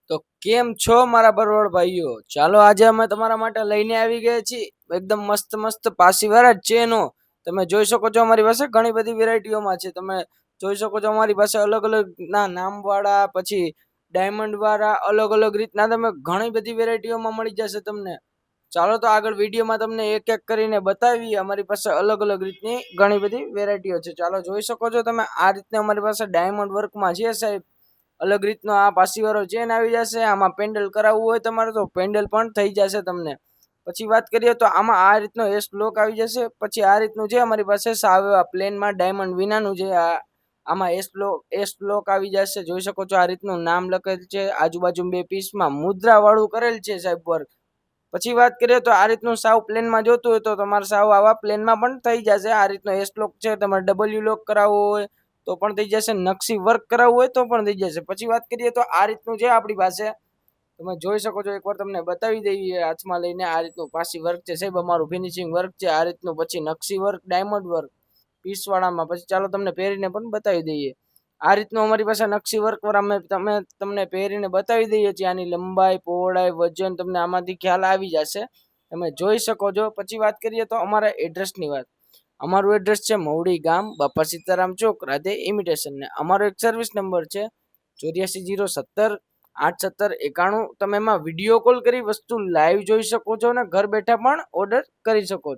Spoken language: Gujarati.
તો કેમ છો મારા બરોબર ભાઈઓ? ચાલો આજે અમે તમારા માટે લઈને આવી ગયા છીએ એકદમ મસ્ત મસ્ત પાસીવાળા ચેનો. તમે જોઈ શકો છો અમારી પાસે ઘણી બધી વેરાયટીઓમાં છે. તમે જોઈ શકો છો અમારી પાસે અલગ અલગ ના નામવાળા, પછી ડાયમંડ વાળા, અલગ અલગ રીતના તમે ઘણી બધી વેરાયટીઓમાં મળી જશે તમને. ચાલો તો આગળ વિડીયોમાં તમને એક એક કરીને બતાવીએ. અમારી પાસે અલગ અલગ રીતની ઘણી બધી વેરાયટીઓ છે. ચાલો જોઈ શકો છો તમે આ રીતના અમારી પાસે ડાયમંડ વર્કમાં છે સાહેબ. અલગ રીતનો આ પાસીવાળો ચેન આવી જશે. આમાં પેન્ડલ કરાવવું હોય તમારે તો પેન્ડલ પણ થઈ જશે તમને. પછી વાત કરીએ તો આમાં આ રીતનો એસ બ્લોક આવી જશે. પછી આ રીતનું છે અમારી પાસે સાવ પ્લેનમાં ડાયમંડ વિનાનું છે. આમાં એસ બ્લોક આવી જશે. જોઈ શકો છો આ રીતનું નામ લખેલ છે. આજુબાજુ બે પીસમાં મુદ્રા વાળું કરેલ છે સાહેબ વર્ક. પછી વાત કરીએ તો આ રીતનું સાવ પ્લેનમાં જોતું હોય તો તમારે સાવ આવા પ્લેનમાં પણ થઈ જશે. આ રીતનો એસ લોક છે. તમારે ડબલ્યુ લોક કરાવવો હોય તો પણ થઈ જશે. નકશી વર્ક કરાવવું હોય તો પણ થઈ જશે. પછી વાત કરીએ તો આ રીતનું છે આપણી પાસે. તમે જોઈ શકો છો, એકવાર તમને બતાવી દઈએ હાથમાં લઈને. આ રીતનું પાસી વર્ક છે સાહેબ, અમારું ફિનિશિંગ વર્ક છે આ રીતનું. પછી નકશી વર્ક, ડાયમંડ વર્ક પીસવાળામાં. પછી ચાલો તમને પહેરીને પણ બતાવી દઈએ. આ રીતનું અમારી પાસે નકશી વર્ક વાળા અમે તમને પહેરીને બતાવી દઈએ છીએ. આની લંબાઈ, પહોળાઈ, વજન તમને આમાંથી ખ્યાલ આવી જશે. તમે જોઈ શકો છો. પછી વાત કરીએ તો અમારા એડ્રેસની વાત. અમારું એડ્રેસ છે મવડી ગામ, બાપા સીતારામ ચોક, રાધે ઇમિટેશન. ને અમારો એક સર્વિસ નંબર છે 8407087091. તમે એમાં વિડીયો કોલ કરી વસ્તુ લાઈવ જોઈ શકો છો અને ઘર બેઠા પણ ઓર્ડર કરી શકો છો.